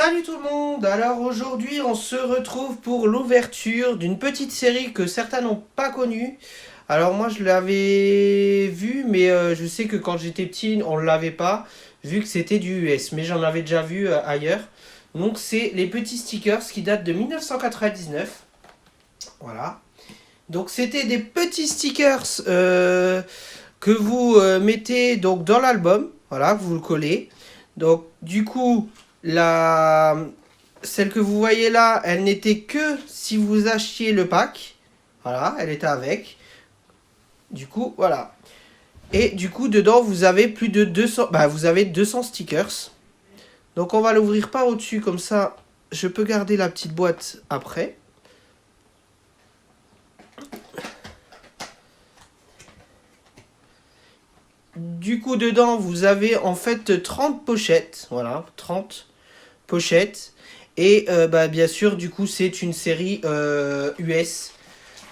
Salut tout le monde. Alors aujourd'hui on se retrouve pour l'ouverture d'une petite série que certains n'ont pas connue. Alors moi je l'avais vu mais je sais que quand j'étais petit on ne l'avait pas vu que c'était du US, mais j'en avais déjà vu ailleurs. Donc c'est les petits stickers qui datent de 1999. Voilà. Donc c'était des petits stickers que vous mettez donc dans l'album. Voilà, vous le collez. Donc du coup la celle que vous voyez là, elle n'était que si vous achetiez le pack. Voilà, elle était avec. Du coup, voilà. Et du coup, dedans, vous avez plus de 200... Bah, vous avez 200 stickers. Donc, on va l'ouvrir par au-dessus. Comme ça, je peux garder la petite boîte après. Du coup, dedans, vous avez en fait 30 pochettes. Voilà, 30 pochettes. Et bah, bien sûr, du coup, c'est une série US.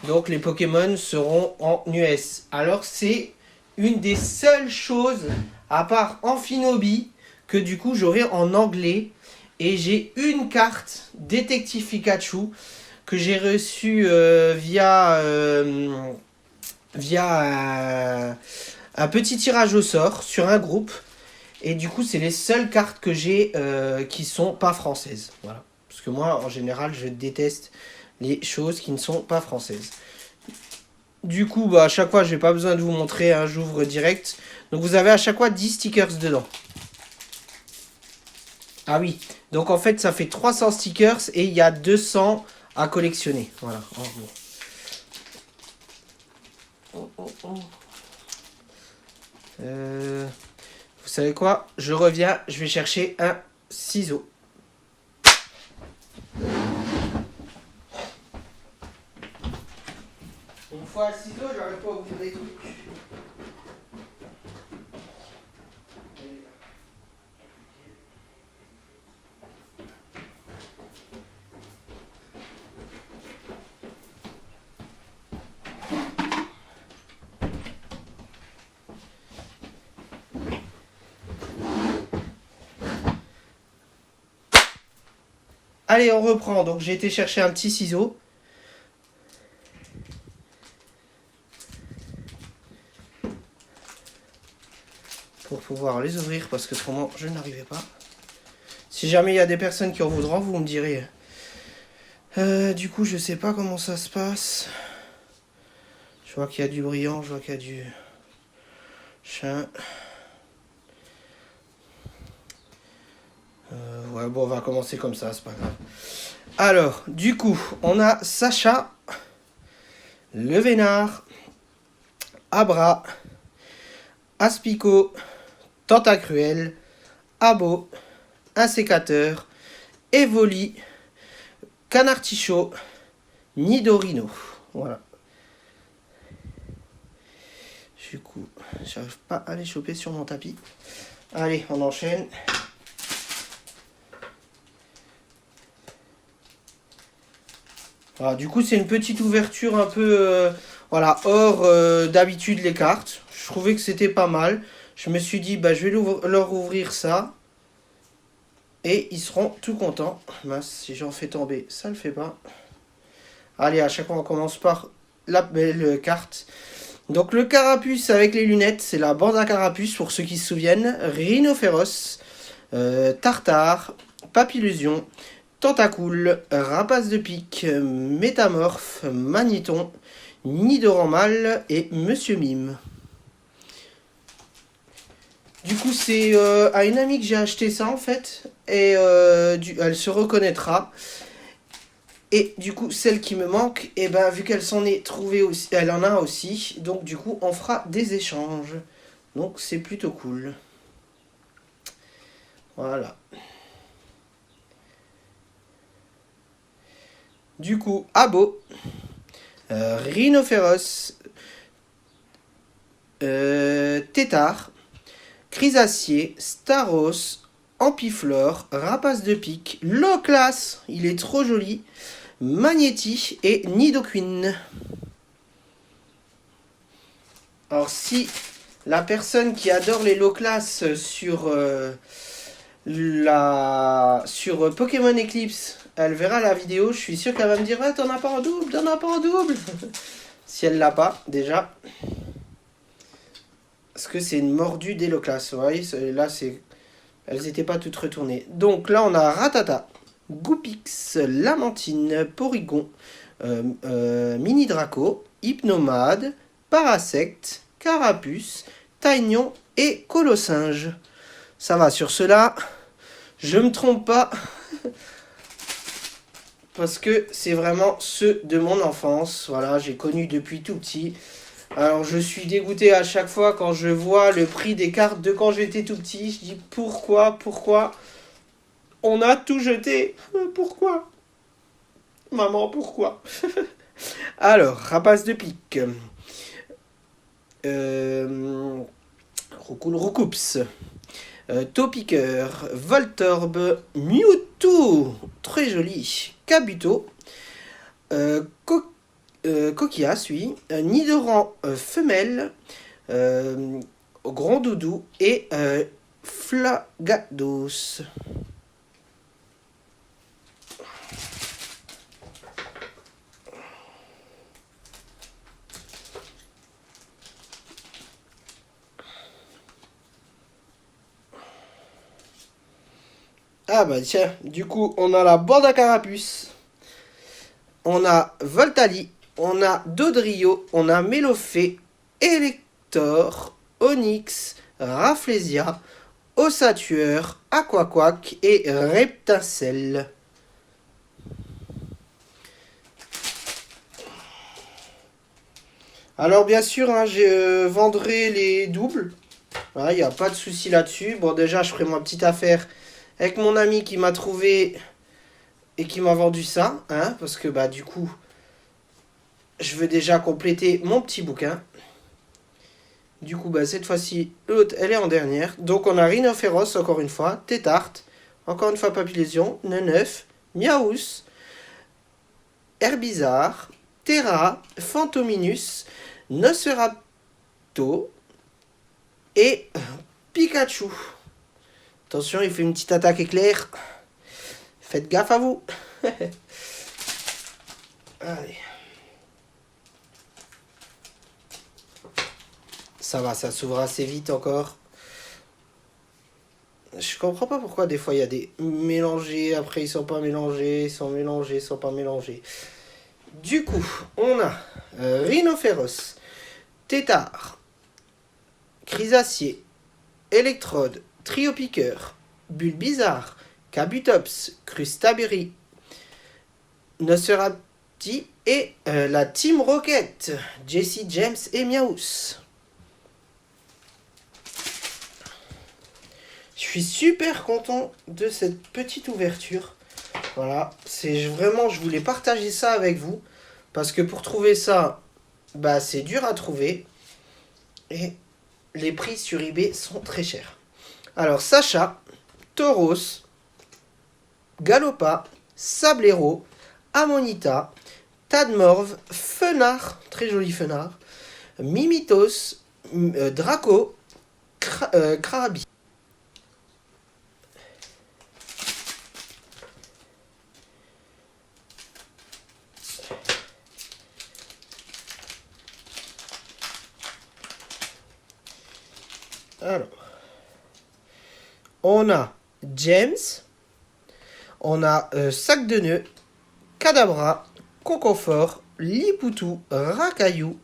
Donc les Pokémon seront en US. Alors c'est une des seules choses, à part Amphinobi, que du coup j'aurai en anglais. Et j'ai une carte Détective Pikachu que j'ai reçue via un petit tirage au sort sur un groupe. Et du coup c'est les seules cartes que j'ai qui sont pas françaises. Voilà. Parce que moi en général je déteste les choses qui ne sont pas françaises. Du coup, bah, à chaque fois, je n'ai pas besoin de vous montrer, hein, j'ouvre direct. Donc vous avez à chaque fois 10 stickers dedans. Ah oui, donc en fait, ça fait 300 stickers et il y a 200 à collectionner. Voilà, en gros. Vous savez quoi? Je reviens, je vais chercher un ciseau. Une fois un ciseau, j'arrive pas à ouvrir les trucs. Allez, on reprend. Donc j'ai été chercher un petit ciseau. Pour pouvoir les ouvrir parce que autrement je n'arrivais pas. Si jamais il y a des personnes qui en voudront, vous me direz. Du coup, je sais pas comment ça se passe. Je vois qu'il y a du brillant, je vois qu'il y a du chien. Ouais, bon, on va commencer comme ça, c'est pas grave. Alors, du coup, on a Sacha, Le Vénard, Abra, Aspico, Tentacruel, Abo, un sécateur, Evoli, Canartichaud, Nidorino. Voilà. Du coup, j'arrive pas à les choper sur mon tapis. Allez, on enchaîne. Voilà, du coup, c'est une petite ouverture un peu voilà, hors d'habitude les cartes. Je trouvais que c'était pas mal. Je me suis dit, bah, je vais leur ouvrir ça. Et ils seront tout contents. Mince, si j'en fais tomber, ça le fait pas. Allez, à chaque fois, on commence par la belle carte. Donc, le carapuce avec les lunettes, c'est la bande à carapuce pour ceux qui se souviennent. Rhinophéros, Tartare, Papillusion, Tentacool, Rapace de pique, Métamorphe, Magnéton, Nidoranmal et Monsieur Mime. Du coup, c'est à une amie que j'ai acheté ça en fait. Et elle se reconnaîtra. Et du coup, celle qui me manque, et ben, vu qu'elle s'en est trouvée aussi, elle en a aussi. Donc du coup, on fera des échanges. Donc c'est plutôt cool. Voilà. Du coup, Abo, Rhinophéros, Tétard, Chrysacier, Staros, Ampiflore, Rapace de pique, Loclas, il est trop joli, Magnéti et Nidoqueen. Alors si la personne qui adore les Loclas sur Sur Pokémon Eclipse, elle verra la vidéo, je suis sûr qu'elle va me dire ouais, t'en as pas en double, t'en as pas en double. Si elle l'a pas, déjà. Parce que c'est une mordue d'Héloclasse, vous voyez, là c'est... Elles n'étaient pas toutes retournées. Donc là on a Ratata, Goupix, Lamentine, Porygon, Mini Draco, Hypnomade, Parasect, Carapuce, Taignon et Colossinge. Ça va, sur cela, je me trompe pas. Parce que c'est vraiment ceux de mon enfance. Voilà, j'ai connu depuis tout petit. Alors je suis dégoûté à chaque fois quand je vois le prix des cartes de quand j'étais tout petit. Je dis pourquoi on a tout jeté. Pourquoi maman, pourquoi? Alors, rapace de pique. Roucoups. Topiqueur, Voltorb, Mewtwo, très joli, Kabuto, Coquias, oui, Nidoran femelle, Grand Doudou et Flagados. Ah bah tiens, du coup on a la bande à carapuce, on a Voltali, on a Dodrio, on a Melofée, Elector, Onyx, Rafflesia, Ossatueur, Aquaquack et Reptincelle. Alors bien sûr, hein, je vendrai les doubles. Il n'y a pas de souci là-dessus. Bon déjà, je ferai ma petite affaire avec mon ami qui m'a trouvé et qui m'a vendu ça. Hein, parce que bah du coup, je veux déjà compléter mon petit bouquin. Du coup, bah, cette fois-ci, l'autre, elle est en dernière. Donc on a Rhinophéros, encore une fois, Tétart, encore une fois Papillésion, Neneuf, Miaous, Herbizarre, Terra, Phantominus, Nosferatu et Pikachu. Attention, il fait une petite attaque éclair. Faites gaffe à vous. Allez. Ça va, ça s'ouvre assez vite encore. Je comprends pas pourquoi des fois il y a des mélangés, après ils sont pas mélangés, ils sont mélangés, ils sont pas mélangés. Du coup, on a Rhinophéros, Tétard, Chrysacier, Électrode, Triopiqueur, Bulbizarre, Kabutops, Crustaberi, Nosferatu et la Team Rocket, Jesse, James et Miaous. Je suis super content de cette petite ouverture. Voilà, c'est vraiment, je voulais partager ça avec vous. Parce que pour trouver ça, bah c'est dur à trouver. Et les prix sur eBay sont très chers. Alors, Sacha, Tauros, Galopa, Sablero, Amonita, Tadmorve, Fenard, très joli Fenard, Mimitos, Draco, Krabi. Alors, on a James, on a Sac de Nœuds, Kadabra, Concoffort, Lipoutou, Racaillou,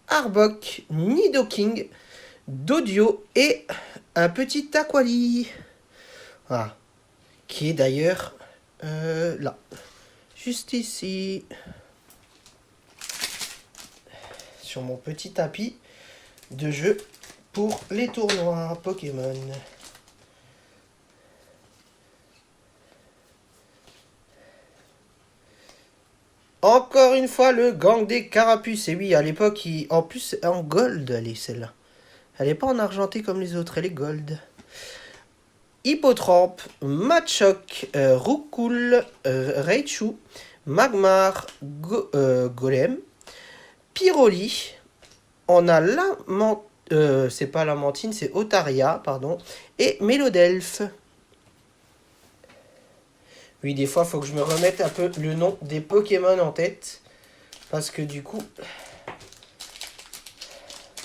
Arbok, Nidoking, Dodio et un petit Aquali. Voilà. Qui est d'ailleurs là. Juste ici. Sur mon petit tapis de jeu pour les tournois Pokémon. Encore une fois, le gang des carapuces. Et oui, à l'époque, en plus, en gold, elle est celle-là. Elle n'est pas en argenté comme les autres, elle est gold. Hippotrampe, Machoc, Roucoule, Raichu, Magmar, Golem, Pyroli. On a c'est pas Lamentine, c'est Otaria, pardon. Et Mélodelphe. Oui, des fois, il faut que je me remette un peu le nom des Pokémon en tête. Parce que du coup...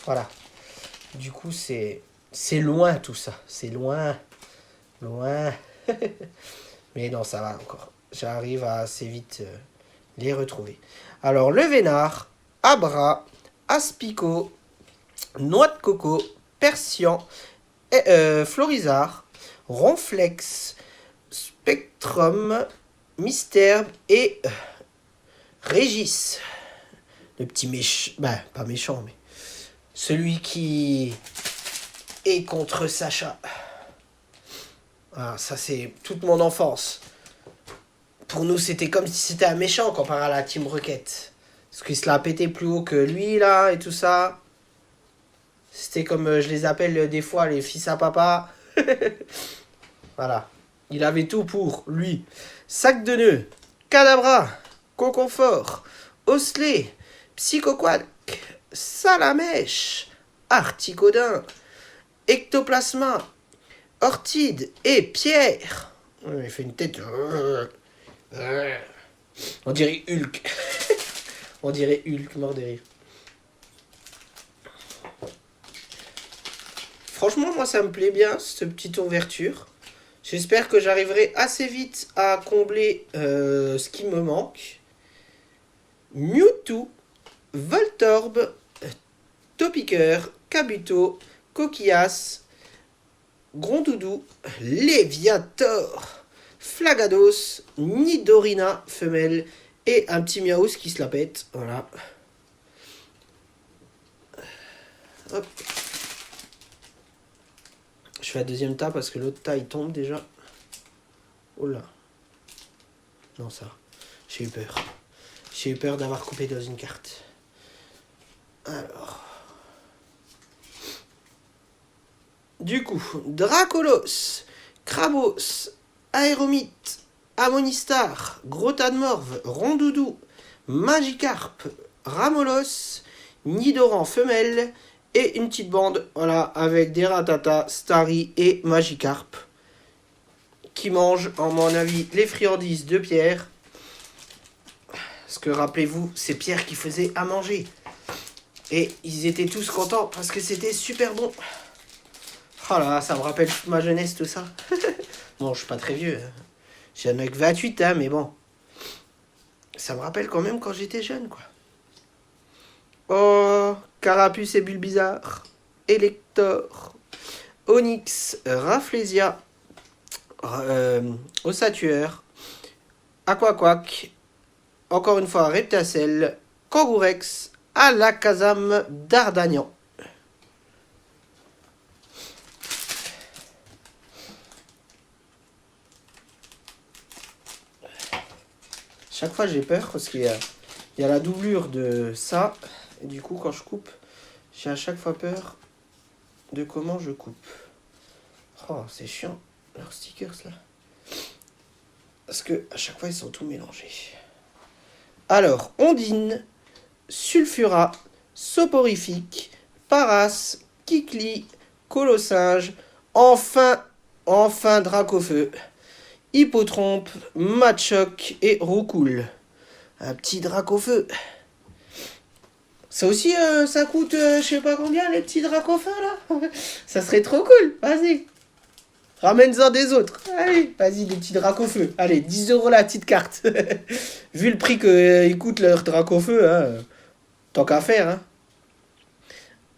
Voilà. Du coup, c'est loin tout ça. C'est loin. Loin. Mais non, ça va encore. J'arrive à assez vite les retrouver. Alors, le Vénard, Abra, Aspico, Noix de coco, Persian, Florizard, Ronflex, Spectrum, Mystère et Régis. Le petit méchant. Bah, pas méchant, mais celui qui est contre Sacha. Ah, ça, c'est toute mon enfance. Pour nous, c'était comme si c'était un méchant comparé à la Team Rocket. Parce qu'il se l'a pété plus haut que lui, là, et tout ça. C'était comme je les appelle des fois les fils à papa. Voilà. Il avait tout pour lui. Sac de nœuds, Cadabra, Conconfort, Osselet, Psychoquack, Salamèche, Articodin, Ectoplasma, Ortide et Pierre. Il fait une tête. On dirait Hulk. On dirait Hulk, mort de rire. Franchement, moi, ça me plaît bien, cette petite ouverture. J'espère que j'arriverai assez vite à combler ce qui me manque. Mewtwo, Voltorb, Topiqueur, Kabuto, Coquillas, Grondoudou, Léviator, Flagados, Nidorina, femelle, et un petit Miaous qui se la pète. Voilà. Hop. Je fais la deuxième tas parce que l'autre tas il tombe déjà. Oh là. Non, ça. J'ai eu peur. J'ai eu peur d'avoir coupé dans une carte. Alors. Du coup, Dracolos, Krabos, Aéromite, Amonistar, Gros tas de morve, Rondoudou, Magikarp, Ramolos, Nidoran femelle et une petite bande, voilà, avec des Rattata, Starry et Magikarp qui mangent, en mon avis, les friandises de Pierre. Parce que rappelez-vous, c'est Pierre qui faisait à manger. Et ils étaient tous contents parce que c'était super bon. Oh là, ça me rappelle toute ma jeunesse, tout ça. Bon, je suis pas très vieux. J'en ai que 28, hein, mais bon. Ça me rappelle quand même quand j'étais jeune, quoi. Oh, Carapuce et Bulbizarre, Elector, Onyx, Rafflesia, Ossatueur, Aquaquack, encore une fois Reptacel, Kangourex, Alakazam, Dardagnan. Chaque fois j'ai peur parce qu'il y a la doublure de ça. Et du coup quand je coupe, j'ai à chaque fois peur de comment je coupe. Oh, c'est chiant, leurs stickers là. Parce que à chaque fois ils sont tout mélangés. Alors, Ondine, Sulfura, Soporifique, Paras, Kikli, Colossinge, enfin Dracofeu, Hippotrompe, Machoc et Roucoule. Un petit Dracofeu. Ça aussi, ça coûte je sais pas combien les petits Dracofeu là. Ça serait trop cool, vas-y. Ramène-en des autres. Allez, vas-y, des petits Dracofeu. Allez, 10 € la petite carte. Vu le prix qu'ils coûtent leur Dracofeu, hein, tant qu'à faire. Hein.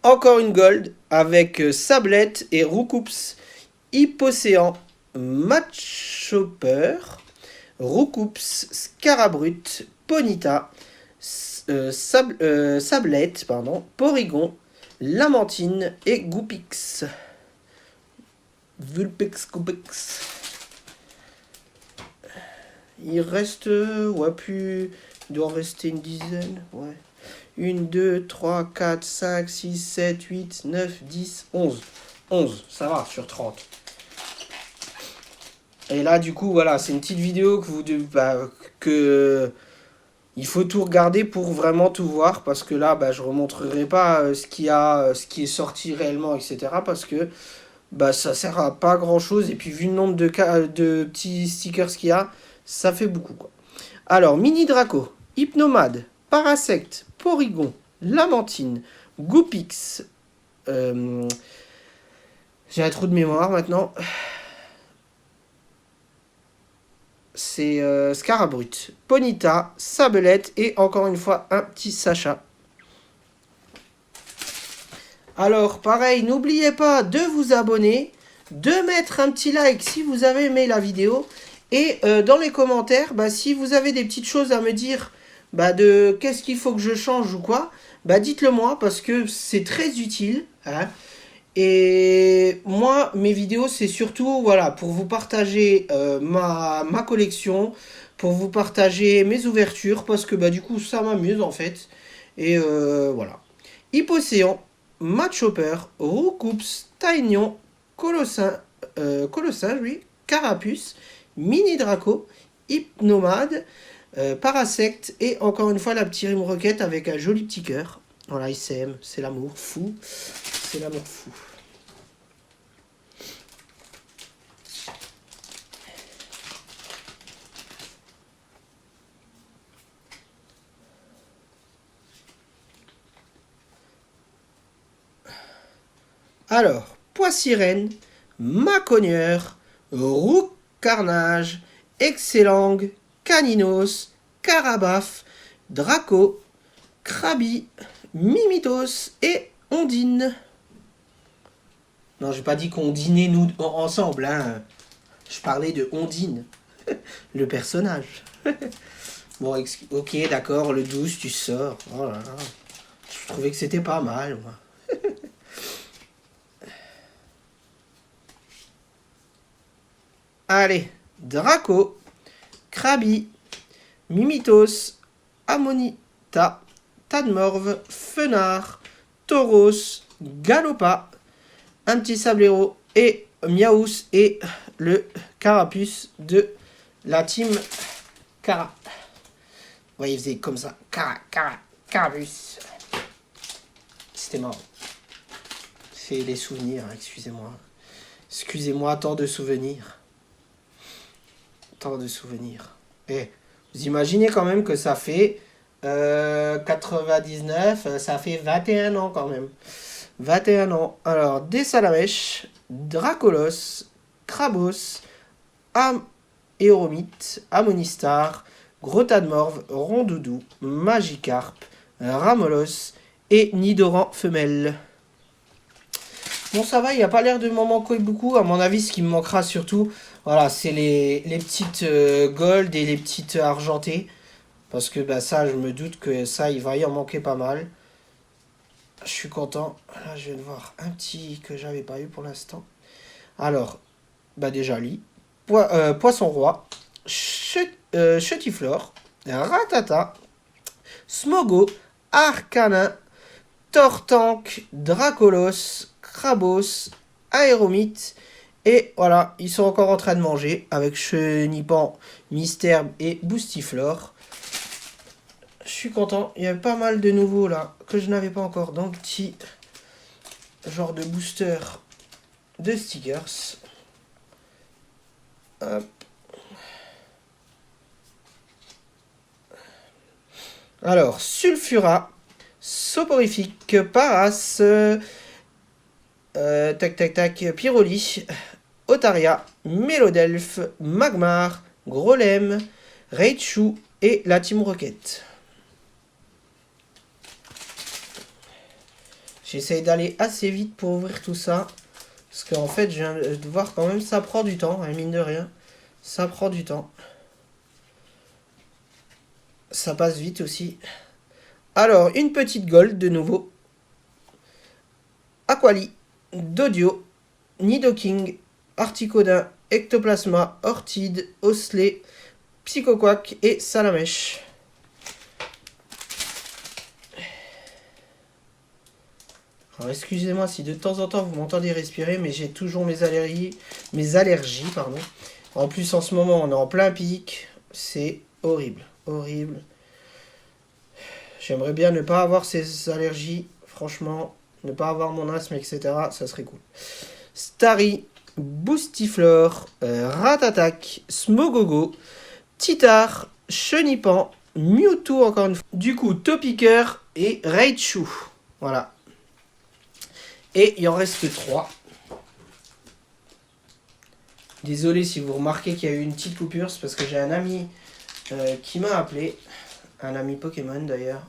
Encore une gold avec Sablette et Roucoups, Hippocéan, Matchopper, Roucoups, Scarabrut, Ponita, Sablette, pardon, Porygon, Lamentine et Goupix. Vulpix, Goupix. Il reste, ouais, plus... Il doit en rester une dizaine, ouais. 1, 2, 3, 4, 5, 6, 7, 8, 9, 10, 11. 11, ça va, sur 30. Et là, du coup, voilà, c'est une petite vidéo que vous devez... il faut tout regarder pour vraiment tout voir. Parce que là, je ne remontrerai pas ce qui est sorti réellement, etc. Parce que ça sert à pas grand-chose. Et puis, vu le nombre de petits stickers qu'il y a, Ça fait beaucoup, quoi. Alors, Mini Draco, Hypnomade, Parasect, Porygon, Lamentine, Goopix. J'ai un trou de mémoire maintenant. C'est Scarabrut, Ponyta, Sabelette et encore une fois un petit Sacha. Alors, pareil, n'oubliez pas de vous abonner, de mettre un petit like si vous avez aimé la vidéo. Et dans les commentaires, si vous avez des petites choses à me dire de qu'est-ce qu'il faut que je change ou quoi, dites-le moi parce que c'est très utile. Hein. Et moi, mes vidéos, c'est surtout voilà, pour vous partager ma collection, pour vous partager mes ouvertures, parce que du coup, ça m'amuse en fait. Et voilà. Hippocéan, Matchhopper, Roucoups, Taignon, Colossin, oui, Carapuce, Mini Draco, Hypnomade, Parasect et encore une fois la petite rime roquette avec un joli petit cœur. Voilà, il s'aime, c'est l'amour fou. C'est l'amour fou. Alors, Poissirène, Macogneur, Roucarnage, Excellang, Caninos, Carabaf, Draco, Krabi, Mimitos et Ondine. Non, j'ai pas dit qu'on dînait nous ensemble, hein. Je parlais de Ondine, le personnage. Bon, ok, d'accord, le 12, tu sors. Oh là là. Je trouvais que c'était pas mal, moi. Allez, Draco, Krabi, Mimitos, Amonita, Tadmorve, Fenard, Tauros, Galopa, un petit Sablero et Miaous et le Carapuce de la team Cara. Ouais, il faisait comme ça. Carapuce. C'était marrant. C'est des souvenirs, excusez-moi. Excusez-moi, tant de souvenirs. Tant de souvenirs. Et vous imaginez quand même que ça fait 99, ça fait 21 ans quand même. 21 ans. Alors, des Salamèche, Dracolos, Krabos, Aéromite, Amonistar, Grotadmorve, Rondoudou, Magikarp, Ramolos et Nidoran femelle. Bon, ça va, il n'y a pas l'air de m'en manquer beaucoup. À mon avis, ce qui me manquera surtout, voilà, c'est les petites gold et les petites argentées. Parce que ça, je me doute que ça, il va y en manquer pas mal. Je suis content. Là, je viens de voir un petit que j'avais pas eu pour l'instant. Alors, déjà lui. Poisson roi. Chutiflore. Ratata. Smogo. Arcanin. Tortank. Dracolos. Krabos. Aéromite. Et voilà, ils sont encore en train de manger avec Chenipan, Mystère et Boostiflore. Je suis content. Il y a pas mal de nouveaux là que je n'avais pas encore dans le petit genre de booster de stickers. Hop. Alors, Sulfura, Soporifique, Paras, Pyroli, Otaria, Mélodelphe, Magmar, Grolem, Raichu et la Team Rocket. J'essaye d'aller assez vite pour ouvrir tout ça. Parce qu'en fait, je viens de voir quand même, ça prend du temps, hein, mine de rien. Ça prend du temps. Ça passe vite aussi. Alors, une petite gold de nouveau. Aquali, Dodio, Nidoking, Articodin, Ectoplasma, Orchid, Osley, Psychoquack et Salamèche. Alors excusez-moi si de temps en temps vous m'entendez respirer, mais j'ai toujours mes allergies, pardon. En plus en ce moment on est en plein pic, c'est horrible, horrible. J'aimerais bien ne pas avoir ces allergies, franchement, ne pas avoir mon asthme, etc. Ça serait cool. Starry, Boostiflore, Ratatak, Smogogo, Titar, Chenipan, Mewtwo encore une fois. Du coup, Topiqueur et Raichu. Voilà. Et il en reste 3. Désolé si vous remarquez qu'il y a eu une petite coupure, c'est parce que j'ai un ami qui m'a appelé. Un ami Pokémon d'ailleurs.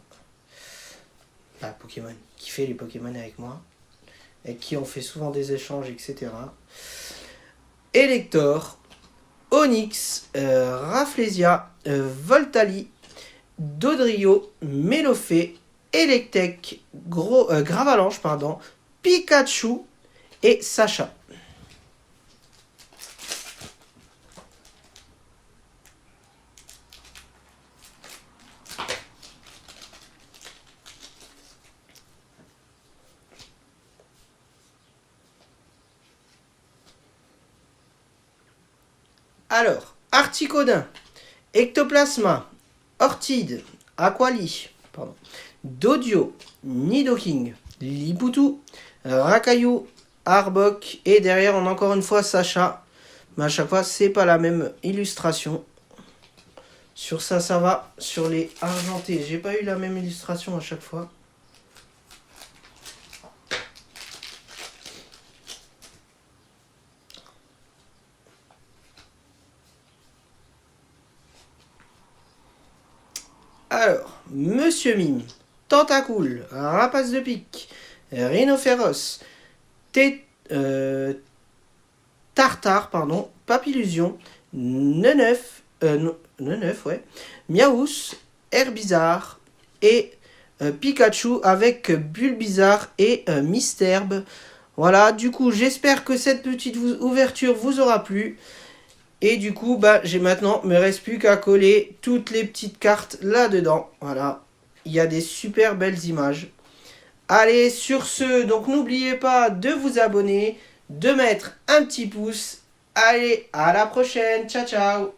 Enfin, Pokémon. Qui fait les Pokémon avec moi. Avec qui on fait souvent des échanges, etc. Elector, Onix, Rafflesia, Voltali, Dodrio, Melofée, Electek, Gravalanche, pardon, Pikachu et Sacha. Alors, Articodin, Ectoplasma, Ortide, Aquali, pardon, Dodio, Nidoking, Liputu, Rakayu, Arbok et derrière on a encore une fois Sacha. Mais à chaque fois c'est pas la même illustration. Sur ça va. Sur les argentés, j'ai pas eu la même illustration à chaque fois. Alors, Monsieur Mime, Tentacool, Rapace de Pique, Rhinophéros, Tartare, pardon, Papillusion, Neneuf, ouais, Miaous, Herbizarre et Pikachu avec Bulbizarre et Misterbe. Voilà, du coup, j'espère que cette petite ouverture vous aura plu. Et du coup, j'ai maintenant, me reste plus qu'à coller toutes les petites cartes là-dedans. Voilà, il y a des super belles images. Allez, sur ce, donc n'oubliez pas de vous abonner, de mettre un petit pouce. Allez, à la prochaine, ciao ciao.